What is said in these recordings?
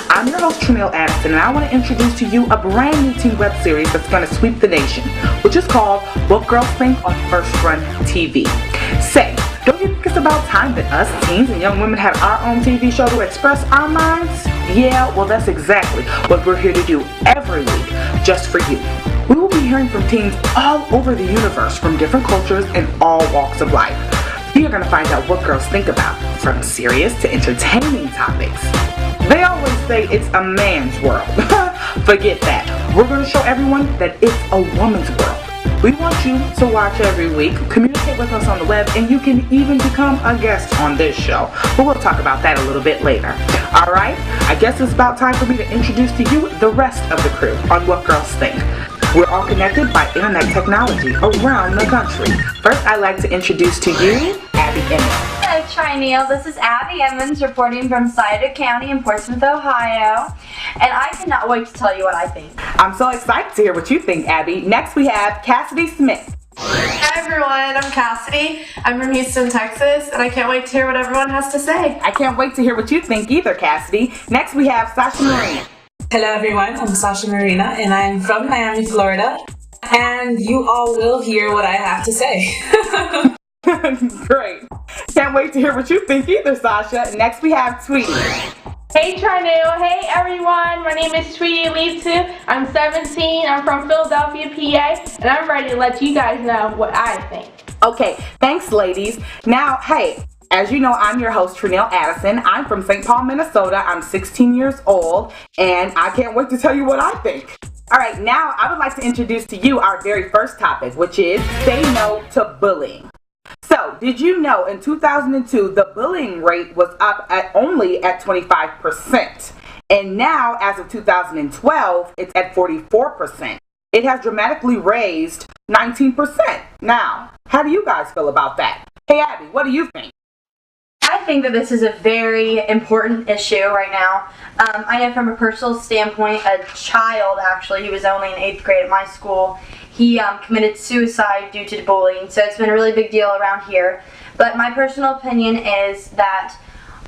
I'm your host, Tryneal Addison, and I want to introduce to you a brand new teen web series that's going to sweep the nation, which is called What Girls Think on First Run TV. Say, don't you think it's about time that us teens and young women have our own TV show to express our minds? Yeah, well, that's exactly what we're here to do every week, just for you. We will be hearing from teens all over the universe, from different cultures and all walks of life. We are going to find out what girls think about, from serious to entertaining topics. They always say it's a man's world. Forget that. We're going to show everyone that it's a woman's world. We want you to watch every week, communicate with us on the web, and you can even become a guest on this show. But we'll talk about that a little bit later. Alright, I guess it's about time for me to introduce to you the rest of the crew on What Girls Think. We're all connected by internet technology around the country. First, I'd like to introduce to you Abbie Emmons. Hello, Tryneal. This is Abbie Emmons reporting from Scioto County in Portsmouth, Ohio. And I cannot wait to tell you what I think. I'm so excited to hear what you think, Abbie. Next, we have Cassidy Smith. Hi everyone, I'm Cassidy. I'm from Houston, Texas, and I can't wait to hear what everyone has to say. I can't wait to hear what you think either, Cassidy. Next, we have Sasha Marina. Hello everyone, I'm Sasha Marina, and I'm from Miami, Florida. And you all will hear what I have to say. Great. Can't wait to hear what you think either, Sasha. Next we have Tweety. Hey Tryneal, hey everyone, my name is Tweety Elitou. I'm 17, I'm from Philadelphia, PA, and I'm ready to let you guys know what I think. Okay, thanks ladies. Now, hey, as you know, I'm your host, Tryneal Addison. I'm from St. Paul, Minnesota. I'm 16 years old, and I can't wait to tell you what I think. Alright, now I would like to introduce to you our very first topic, which is say no to bullying. So, did you know in 2002 the bullying rate was up only at 25%, and now as of 2012 it's at 44%. It has dramatically raised 19%. Now, how do you guys feel about that? Hey Abbie, what do you think? I think that this is a very important issue right now. I know from a personal standpoint, a child actually, he was only in 8th grade at my school, he committed suicide due to bullying, so it's been a really big deal around here. But my personal opinion is that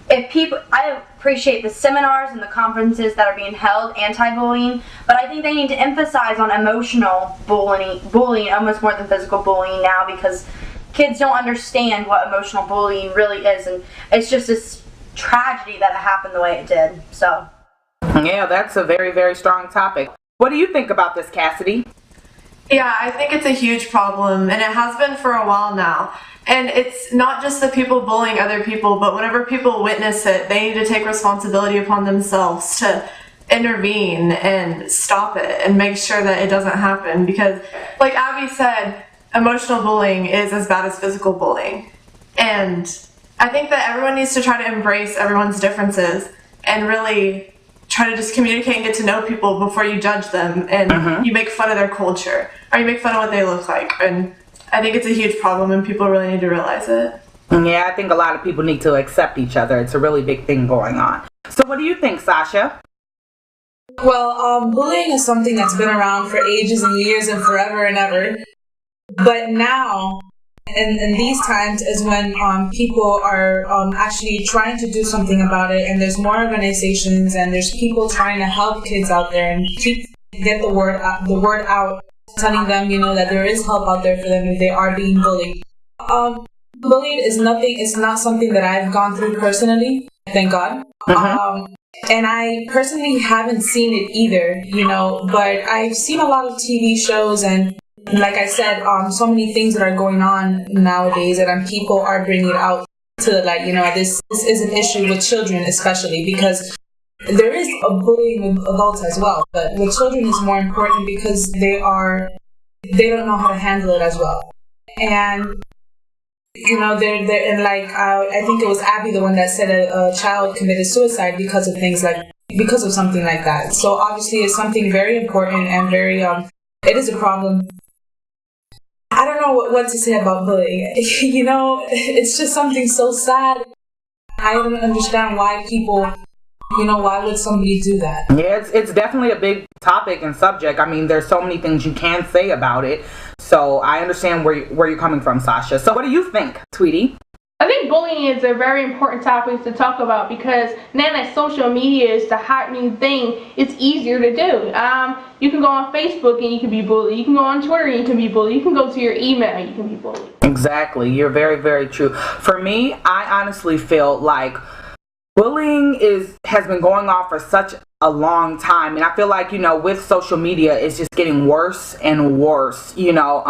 I appreciate the seminars and the conferences that are being held anti-bullying, but I think they need to emphasize on emotional bullying almost more than physical bullying now, because kids don't understand what emotional bullying really is, and it's just this tragedy that it happened the way it did. So yeah, that's a very, very strong topic. What do you think about this, Cassidy? Yeah, I think it's a huge problem, and it has been for a while now. And it's not just the people bullying other people, but whenever people witness it, they need to take responsibility upon themselves to intervene and stop it and make sure that it doesn't happen. Because, like Abbie said, emotional bullying is as bad as physical bullying. And I think that everyone needs to try to embrace everyone's differences and really try to just communicate and get to know people before you judge them and you make fun of their culture or you make fun of what they look like. And I think it's a huge problem and people really need to realize it. Yeah, I think a lot of people need to accept each other. It's a really big thing going on. So what do you think, Sasha? Well, bullying is something that's been around for ages and years and forever and ever. But now, in these times, is when people are actually trying to do something about it, and there's more organizations and there's people trying to help kids out there and get the word out, telling them, that there is help out there for them if they are being bullied. Bullying is it's not something that I've gone through personally, thank God. And I personally haven't seen it either, but I've seen a lot of TV shows, and like I said, so many things that are going on nowadays that people are bringing it out to the light. This is an issue with children especially, because there is a bullying with adults as well, but with children is more important because they don't know how to handle it as well. And I think it was Abbie, the one that said a child committed suicide because of things like because of something like that. So obviously it's something very important and very, it is a problem. I don't know what to say about bullying. You know, it's just something so sad. I don't understand why people, you know, why would somebody do that? Yeah, it's definitely a big topic and subject. I mean, there's so many things you can say about it. So I understand where you're coming from, Sasha. So what do you think, Tweety? I think bullying is a very important topic to talk about because now that social media is the hot new thing, it's easier to do. You can go on Facebook and you can be bullied. You can go on Twitter and you can be bullied. You can go to your email and you can be bullied. Exactly. You're very, very true. For me, I honestly feel like bullying has been going on for such a long time, and I feel like, you know, with social media, it's just getting worse and worse. You know,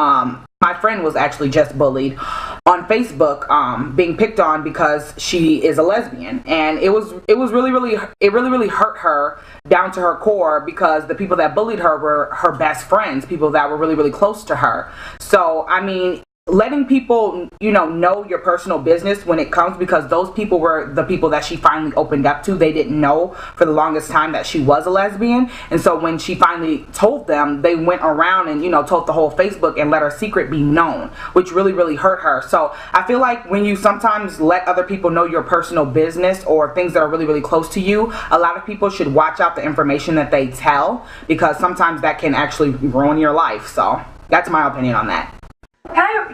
my friend was actually just bullied on Facebook, being picked on because she is a lesbian, and it really hurt her down to her core because the people that bullied her were her best friends, people that were really, really close to her. So, I mean, letting people, you know your personal business when it comes, because those people were the people that she finally opened up to. They didn't know for the longest time that she was a lesbian, and so when she finally told them, they went around and, you know, told the whole Facebook and let her secret be known, which really, really hurt her. So I feel like when you sometimes let other people know your personal business or things that are really, really close to you, a lot of people should watch out the information that they tell, because sometimes that can actually ruin your life. So that's my opinion on that.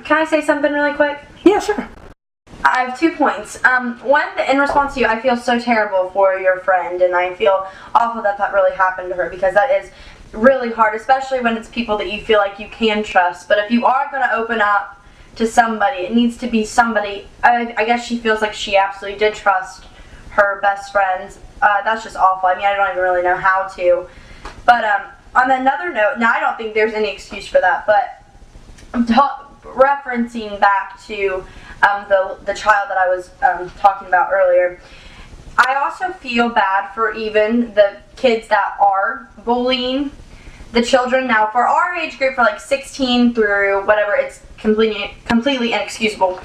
Can I say something really quick? Yeah, sure. I have 2 points. One, in response to you, I feel so terrible for your friend, and I feel awful that really happened to her, because that is really hard, especially when it's people that you feel like you can trust. But if you are going to open up to somebody, it needs to be somebody, I guess she feels like she absolutely did trust her best friends. That's just awful. I mean, I don't even really know how to. But on another note, now I don't think there's any excuse for that, but referencing back to the child that I was talking about earlier, I also feel bad for even the kids that are bullying the children. Now, for our age group, for like 16 through whatever, it's completely inexcusable.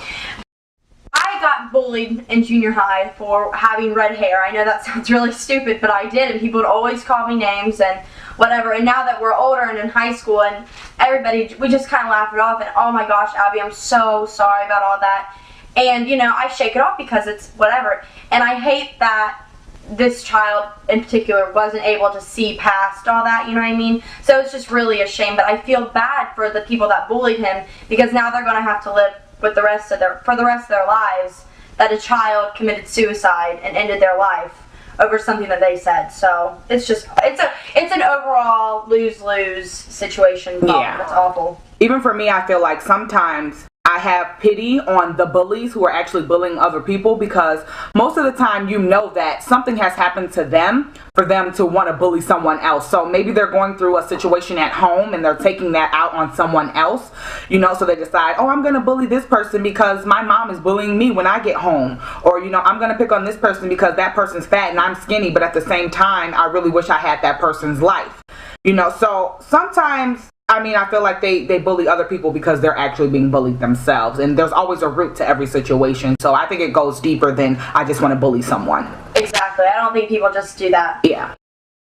I got bullied in junior high for having red hair. I know that sounds really stupid, but I did, and people would always call me names and whatever. And now that we're older and in high school, and everybody, we just kind of laugh it off, and oh my gosh, Abbie, I'm so sorry about all that. And, you know, I shake it off because it's whatever. And I hate that this child in particular wasn't able to see past all that, you know what I mean? So it's just really a shame, but I feel bad for the people that bullied him, because now they're going to have to live with the rest of their lives that a child committed suicide and ended their life over something that they said. So it's an overall lose-lose situation. Yeah. It's awful. Even for me, I feel like sometimes I have pity on the bullies who are actually bullying other people, because most of the time you know that something has happened to them for them to want to bully someone else. So maybe they're going through a situation at home and they're taking that out on someone else, you know, so they decide, oh, I'm going to bully this person because my mom is bullying me when I get home. Or, you know, I'm going to pick on this person because that person's fat and I'm skinny, but at the same time, I really wish I had that person's life. You know, so sometimes, I mean, I feel like they bully other people because they're actually being bullied themselves. And there's always a root to every situation. So I think it goes deeper than I just want to bully someone. Exactly. I don't think people just do that. Yeah.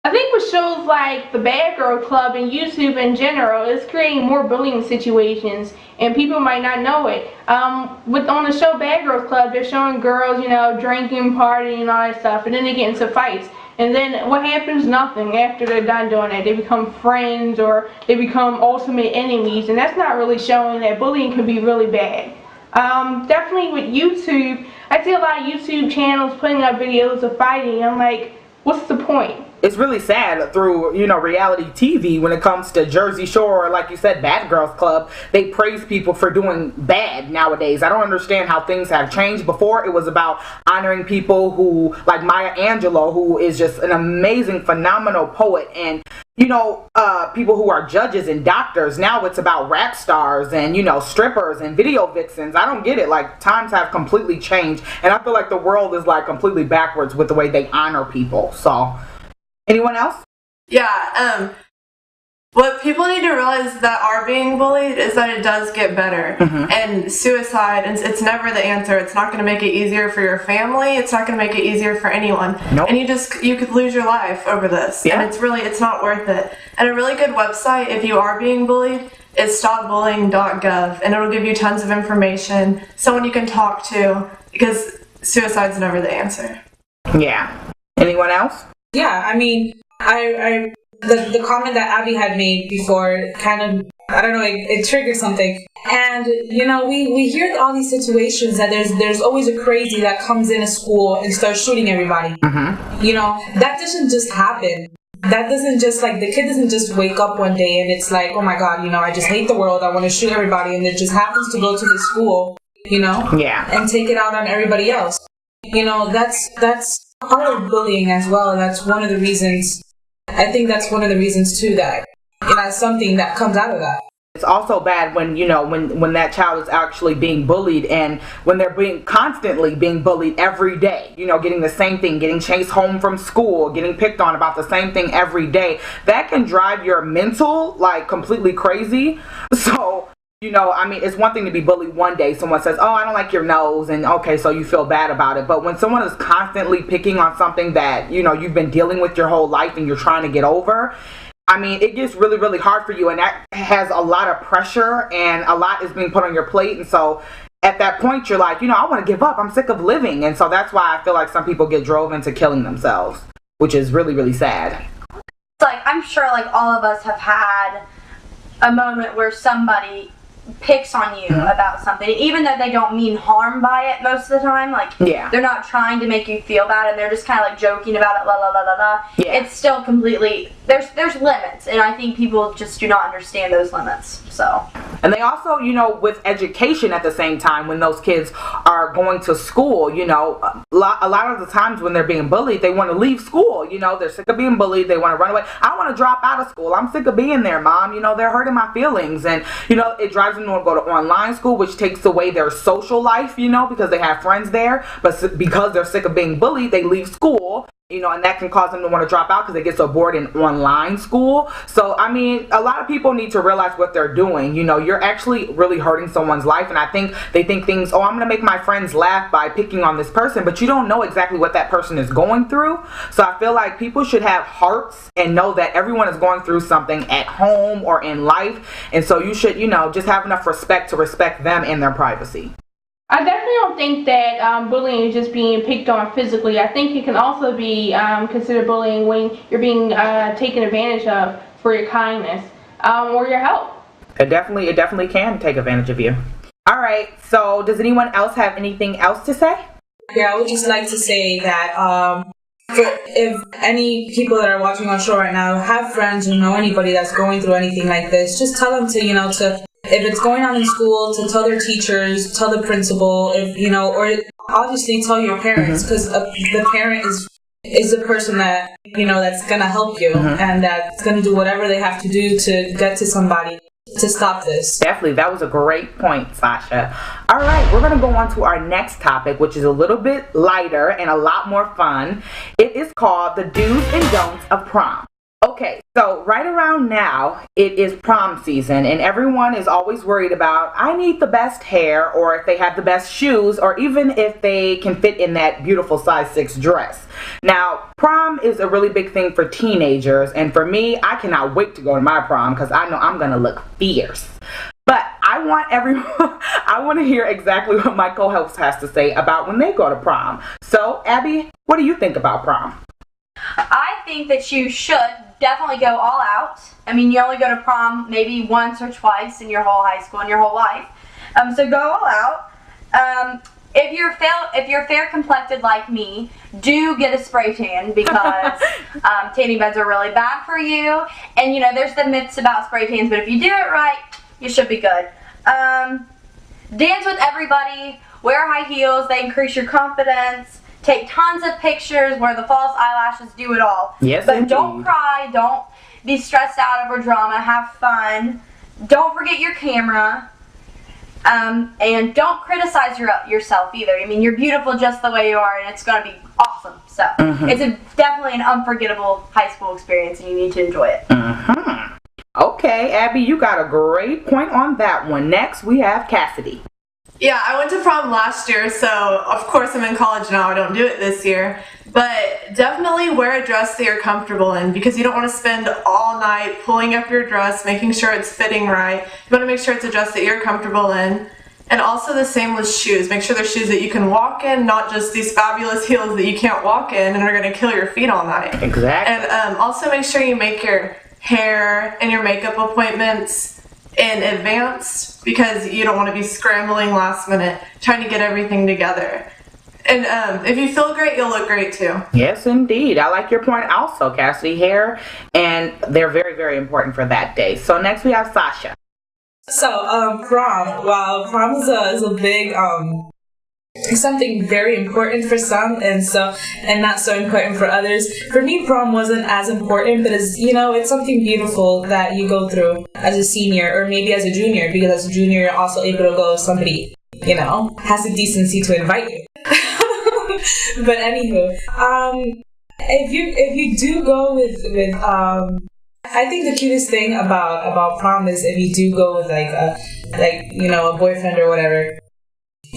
I think with shows like the Bad Girl Club and YouTube in general, it's creating more bullying situations, and people might not know it. On the show Bad Girl Club, they're showing girls, you know, drinking, partying, and all that stuff, and then they get into fights. And then what happens? Nothing. After they're done doing that, they become friends or they become ultimate enemies, and that's not really showing that bullying can be really bad. Definitely with YouTube, I see a lot of YouTube channels putting up videos of fighting. I'm like, what's the point? It's really sad through, you know, reality TV when it comes to Jersey Shore, or like you said, Bad Girls Club. They praise people for doing bad nowadays. I don't understand how things have changed. Before, it was about honoring people who, like Maya Angelou, who is just an amazing, phenomenal poet, and, you know, people who are judges and doctors. Now it's about rap stars and, you know, strippers and video vixens. I don't get it. Like, times have completely changed, and I feel like the world is like completely backwards with the way they honor people. So, anyone else? Yeah, What people need to realize that are being bullied is that it does get better. And suicide, it's never the answer. It's not going to make it easier for your family. It's not going to make it easier for anyone. Nope. And you could lose your life over this. Yeah. And it's not worth it. And a really good website, if you are being bullied, is stopbullying.gov. And it'll give you tons of information, someone you can talk to, because suicide's never the answer. Yeah. Anyone else? Yeah, I mean, the comment that Abbie had made before kind of, I don't know, it triggered something. And, you know, we hear all these situations that there's always a crazy that comes into school and starts shooting everybody. You know, that doesn't just happen. That doesn't just, like, the kid doesn't just wake up one day and it's like, oh my God, you know, I just hate the world, I want to shoot everybody, and it just happens to go to the school, you know? Yeah. And take it out on everybody else. You know, that's part of bullying as well. That's one of the reasons. I think that's one of the reasons too that something that comes out of that. It's also bad when, you know, when that child is actually being bullied, and when they're constantly being bullied every day, you know, getting the same thing, getting chased home from school, getting picked on about the same thing every day. That can drive your mental like completely crazy. So, you know, I mean, it's one thing to be bullied one day. Someone says, oh, I don't like your nose, and okay, so you feel bad about it. But when someone is constantly picking on something that, you know, you've been dealing with your whole life and you're trying to get over, I mean, it gets really, really hard for you, and that has a lot of pressure, and a lot is being put on your plate. And so at that point, you're like, you know, I want to give up. I'm sick of living. And so that's why I feel like some people get drove into killing themselves, which is really, really sad. It's like, I'm sure like all of us have had a moment where somebody picks on you about something, even though they don't mean harm by it most of the time. Like, they're not trying to make you feel bad, and they're just kind of like joking about it, la la la la la. It's still completely, there's limits, and I think people just do not understand those limits. So, and they also, you know, with education at the same time, when those kids are going to school, you know, a lot of the times when they're being bullied, they want to leave school. You know, they're sick of being bullied, they want to run away. I want to drop out of school, I'm sick of being there, Mom. You know, they're hurting my feelings. And, you know, it drives them to go to online school, which takes away their social life, you know, because they have friends there. But because they're sick of being bullied, they leave school, you know, and that can cause them to want to drop out because they get so bored in online school. So, I mean, a lot of people need to realize what they're doing. You know, you're actually really hurting someone's life. And I think they think things, oh, I'm going to make my friends laugh by picking on this person, but you don't know exactly what that person is going through. So I feel like people should have hearts and know that everyone is going through something at home or in life. And so you should, you know, just have enough respect to respect them and their privacy. I definitely don't think that bullying is just being picked on physically. I think it can also be considered bullying when you're being taken advantage of for your kindness or your help. It definitely can take advantage of you. All right, so does anyone else have anything else to say? Yeah, I would just like to say that if any people that are watching our show right now have friends or know anybody that's going through anything like this, just tell them to, you know, if it's going on in school, to tell their teachers, tell the principal, if, you know, or obviously tell your parents, because the parent is the person that, you know, that's going to help you and that's going to do whatever they have to do to get to somebody to stop this. Definitely. That was a great point, Sasha. All right, we're going to go on to our next topic, which is a little bit lighter and a lot more fun. It is called the do's and don'ts of prom. Okay, so right around now, it is prom season, and everyone is always worried about, I need the best hair, or if they have the best shoes, or even if they can fit in that beautiful size 6 dress. Now, prom is a really big thing for teenagers, and for me, I cannot wait to go to my prom, because I know I'm going to look fierce. But I want to hear exactly what my co-host has to say about when they go to prom. So, Abbie, what do you think about prom? I think that you should definitely go all out. I mean, you only go to prom maybe once or twice in your whole high school and your whole life. So go all out. If you're fair complected like me, do get a spray tan, because tanning beds are really bad for you. And you know, there's the myths about spray tans, but if you do it right, you should be good. Dance with everybody. Wear high heels. They increase your confidence. Take tons of pictures, wear the false eyelashes, do it all. Yes, but indeed. Don't cry, don't be stressed out over drama, have fun. Don't forget your camera. And don't criticize yourself either. I mean, you're beautiful just the way you are, and it's going to be awesome. So, it's definitely an unforgettable high school experience, and you need to enjoy it. Okay, Abbie, you got a great point on that one. Next, we have Cassidy. Yeah, I went to prom last year, so of course I'm in college now. I don't do it this year. But definitely wear a dress that you're comfortable in, because you don't want to spend all night pulling up your dress, making sure it's fitting right. You want to make sure it's a dress that you're comfortable in. And also the same with shoes. Make sure they're shoes that you can walk in, not just these fabulous heels that you can't walk in and are going to kill your feet all night. Exactly. And also make sure you make your hair and your makeup appointments in advance, because you don't want to be scrambling last minute trying to get everything together. And if you feel great, you'll look great too. Yes, indeed. I like your point also, Cassidy. Hair, and they're very, very important for that day. So next we have Sasha. So, prom. Wow, prom is a big, something very important for some, and not so important for others. For me, prom wasn't as important, but it's something beautiful that you go through as a senior, or maybe as a junior, because as a junior, you're also able to go if somebody, has the decency to invite you. But anywho, if you do go with I think the cutest thing about prom is if you do go with a boyfriend or whatever.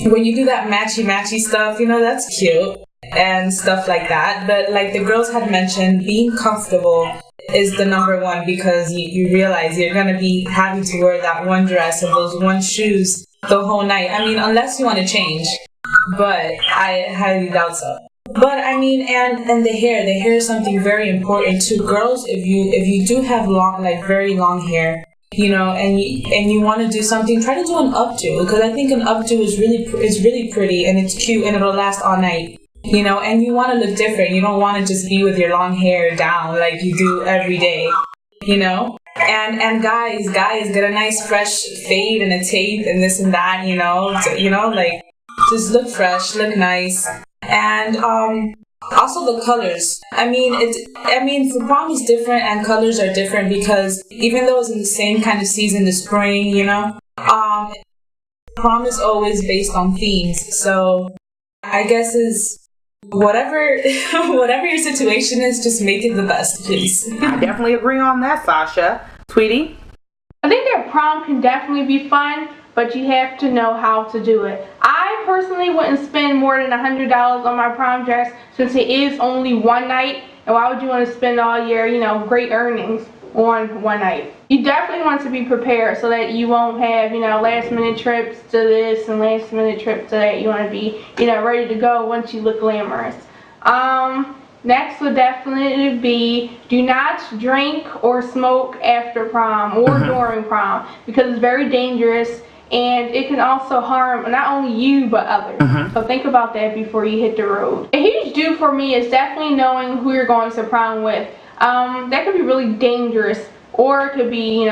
When you do that matchy stuff, that's cute and stuff like that. But like the girls had mentioned, being comfortable is the number one, because you realize you're gonna be having to wear that one dress and those one shoes the whole night. I mean, unless you want to change, but I highly doubt so. But I mean, and the hair is something very important too. Girls, if you do have long, very long hair, and you want to do something, try to do an updo, because I think an updo is really pretty and it's cute and it'll last all night. And you want to look different. You don't want to just be with your long hair down like you do every day. And guys, get a nice fresh fade and a tape and this and that. Just look fresh, look nice. And also the colors. I mean, for prom is different and colors are different, because even though it's in the same kind of season, the spring, prom is always based on themes. So I guess is whatever your situation is, just make it the best, please. I definitely agree on that, Sasha. Tweety? I think that prom can definitely be fun, but you have to know how to do it. I personally wouldn't spend more than $100 on my prom dress, since it is only one night, and why would you want to spend all your, great earnings on one night? You definitely want to be prepared so that you won't have, last minute trips to this and last minute trips to that. You want to be, ready to go once you look glamorous. Next would definitely be, do not drink or smoke after prom or during prom, because it's very dangerous. And it can also harm not only you, but others. So think about that before you hit the road. A huge do for me is definitely knowing who you're going to prom with. That could be really dangerous, or it could be,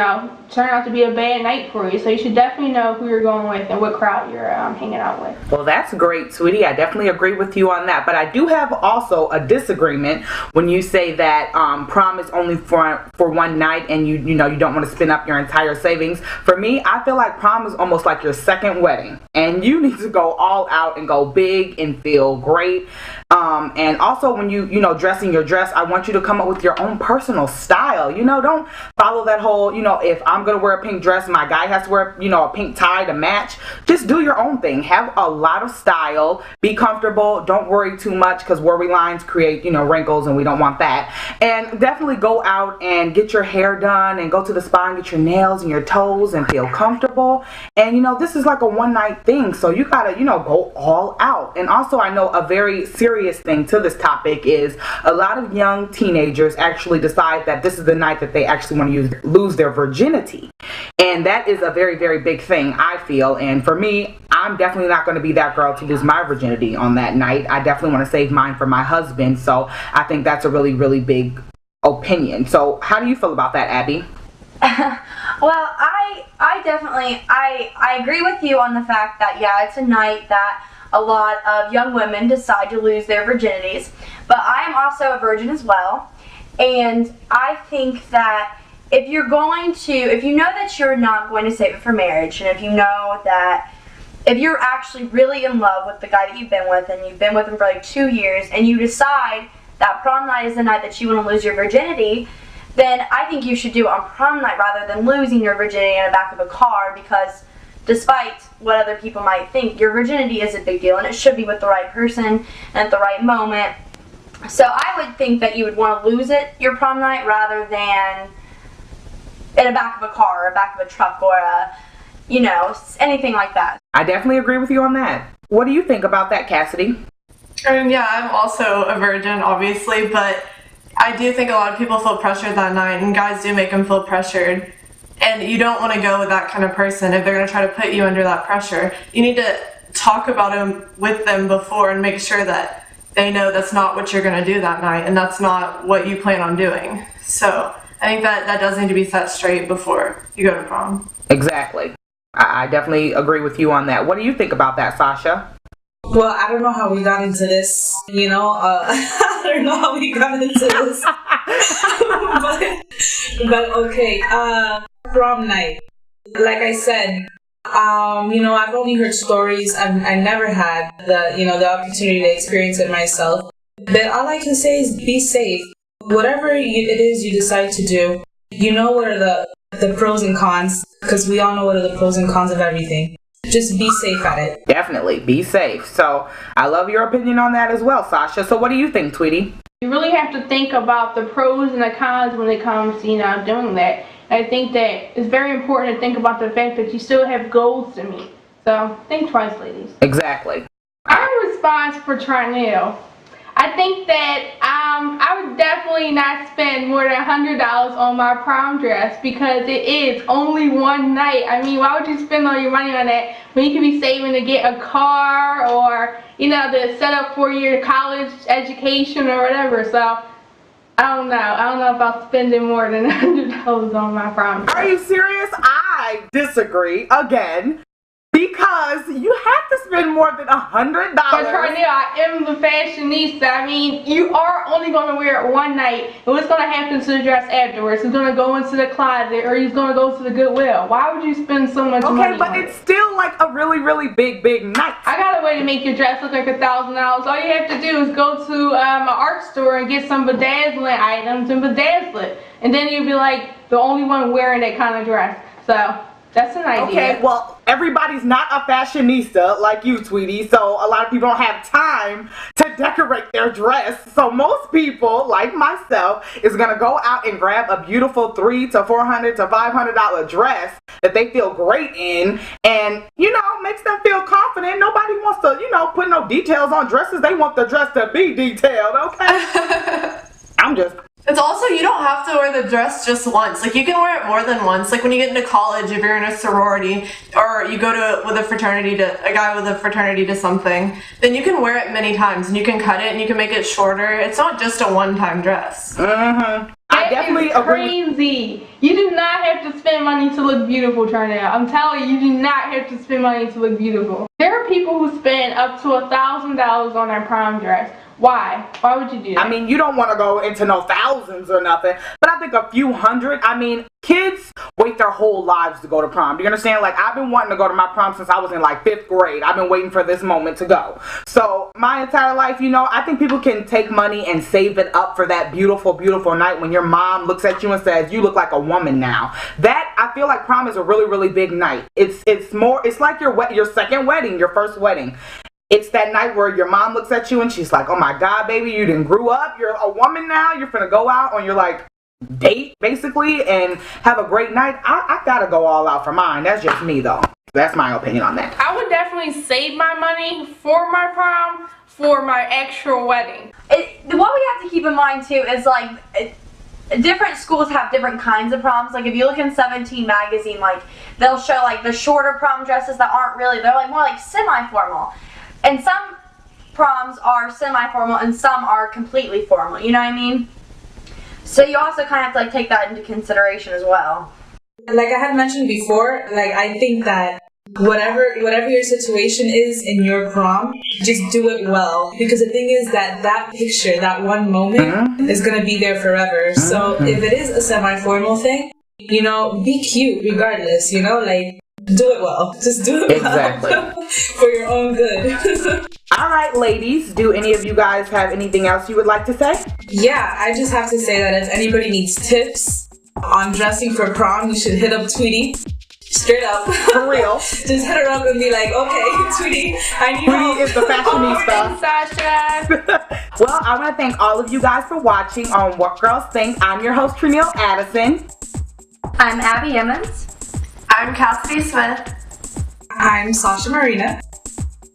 turn out to be a bad night for you. So you should definitely know who you're going with and what crowd you're hanging out with. Well, that's great, sweetie. I definitely agree with you on that. But I do have also a disagreement when you say that prom is only for one night, and you don't want to spend up your entire savings. For me, I feel like prom is almost like your second wedding, and you need to go all out and go big and feel great. And also when you dressing your dress, I want you to come up with your own personal style. Don't follow that whole, if I'm gonna wear a pink dress, my guy has to wear, a pink tie to match. Just do your own thing. Have a lot of style. Be comfortable. Don't worry too much, because worry lines create, wrinkles, and we don't want that. And definitely go out and get your hair done, and go to the spa and get your nails and your toes and feel comfortable. And this is like a one night thing, so you gotta, go all out. And also, I know a very serious thing to this topic is a lot of young teenagers actually decide that this is the night that they actually want to lose their virginity. And that is a very, very big thing, I feel. And for me, I'm definitely not going to be that girl to lose my virginity on that night. I definitely want to save mine for my husband. So I think that's a really, really big opinion. So how do you feel about that, Abbie? Well, I definitely agree with you on the fact that, yeah, it's a night that a lot of young women decide to lose their virginities. But I am also a virgin as well. And I think that if you know that you're not going to save it for marriage, and if you know that if you're actually really in love with the guy that you've been with, and you've been with him for like 2 years, and you decide that prom night is the night that you want to lose your virginity, then I think you should do it on prom night rather than losing your virginity in the back of a car, because despite what other people might think, your virginity is a big deal and it should be with the right person and at the right moment. So I would think that you would want to lose it your prom night rather than in the back of a car or the back of a truck or anything like that. I definitely agree with you on that. What do you think about that, Cassidy? Yeah, I'm also a virgin, obviously, but I do think a lot of people feel pressured that night, and guys do make them feel pressured. And you don't want to go with that kind of person if they're going to try to put you under that pressure. You need to talk about them with them before and make sure that they know that's not what you're going to do that night, and that's not what you plan on doing. So I think that does need to be set straight before you go to prom. Exactly. I definitely agree with you on that. What do you think about that, Sasha? Well, I don't know how we got into this, I don't know how we got into this. but okay, prom night. Like I said, I've only heard stories. I never had the opportunity to experience it myself. But all I can say is be safe. Whatever it is you decide to do, what are the pros and cons, because we all know what are the pros and cons of everything. Just be safe at it. Definitely, be safe. So, I love your opinion on that as well, Sasha. So what do you think, Tweety? You really have to think about the pros and the cons when it comes to, doing that. I think that it's very important to think about the fact that you still have goals to meet. So, think twice, ladies. Exactly. Our response for Tryneal. I think that I would definitely not spend more than $100 on my prom dress, because it is only one night. I mean, why would you spend all your money on that when you could be saving to get a car or, to set up for your college education or whatever. So, I don't know about spending more than $100 on my prom dress. Are you serious? I disagree again. Because you have to spend more than $100. But Tryneal, I am the fashionista. I mean, you are only going to wear it one night. And what's going to happen to the dress afterwards? It's going to go into the closet, or it's going to go to the Goodwill. Why would you spend so much money? Okay, but it's still like a really, really big night. I got a way to make your dress look like $1,000. All you have to do is go to an art store and get some bedazzling items and bedazzle it. And then you'll be like the only one wearing that kind of dress. So that's an idea. Okay, well, everybody's not a fashionista like you, Tweety, so a lot of people don't have time to decorate their dress. So most people, like myself, is going to go out and grab a beautiful $300 to $400 to $500 dress that they feel great in, and, makes them feel confident. Nobody wants to, put no details on dresses. They want the dress to be detailed, okay? It's also, you don't have to wear the dress just once. Like, you can wear it more than once. Like, when you get into college, if you're in a sorority, or you go a guy with a fraternity to something, then you can wear it many times, and you can cut it, and you can make it shorter. It's not just a one-time dress. Mm-hmm. I definitely agree. Crazy. You do not have to spend money to look beautiful, Tryneal. I'm telling you, you do not have to spend money to look beautiful. There are people who spend up to $1,000 on their prom dress. Why? Why would you do that? I mean, you don't want to go into no thousands or nothing, but I think a few hundred. I mean, kids wait their whole lives to go to prom. Do you understand? Like, I've been wanting to go to my prom since I was in like 5th grade. I've been waiting for this moment to go. So my entire life, I think people can take money and save it up for that beautiful, beautiful night when your mom looks at you and says, you look like a woman now. That, I feel like prom is a really, really big night. It's like your second wedding, your first wedding. It's that night where your mom looks at you and she's like, oh my God, baby, you done grew up. You're a woman now. You're finna go out on your date, basically, and have a great night. I gotta go all out for mine. That's just me, though. That's my opinion on that. I would definitely save my money for my prom, for my actual wedding. What we have to keep in mind, too, is different schools have different kinds of proms. Like, if you look in 17 magazine, they'll show the shorter prom dresses that aren't really, they're more like semi-formal. And some proms are semi-formal and some are completely formal, you know what I mean? So you also kind of have to take that into consideration as well. Like I had mentioned before, I think that whatever your situation is in your prom, just do it well. Because the thing is that picture, that one moment, is going to be there forever. So if it is a semi-formal thing, be cute regardless, do it well. Just do it Exactly. well. For your own good. All right, ladies, do any of you guys have anything else you would like to say? Yeah, I just have to say that if anybody needs tips on dressing for prom, you should hit up Tweety. Straight up. For real. Just hit her up and be like, okay, Tweety, I need help. Tweety is the fashionista. Sasha. Well, I want to thank all of you guys for watching on What Girls Think. I'm your host, Tryneal Addison. I'm Abbie Emmons. I'm Cassidy Smith. I'm Sasha Marina.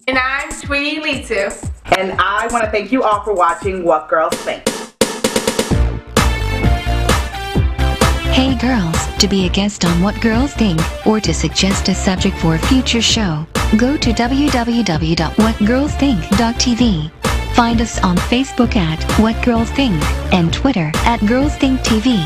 And I'm Tweety Elitou. And I want to thank you all for watching What Girls Think. Hey girls, to be a guest on What Girls Think, or to suggest a subject for a future show, go to www.whatgirlsthink.tv. Find us on Facebook at What Girls Think and Twitter at Girls Think TV.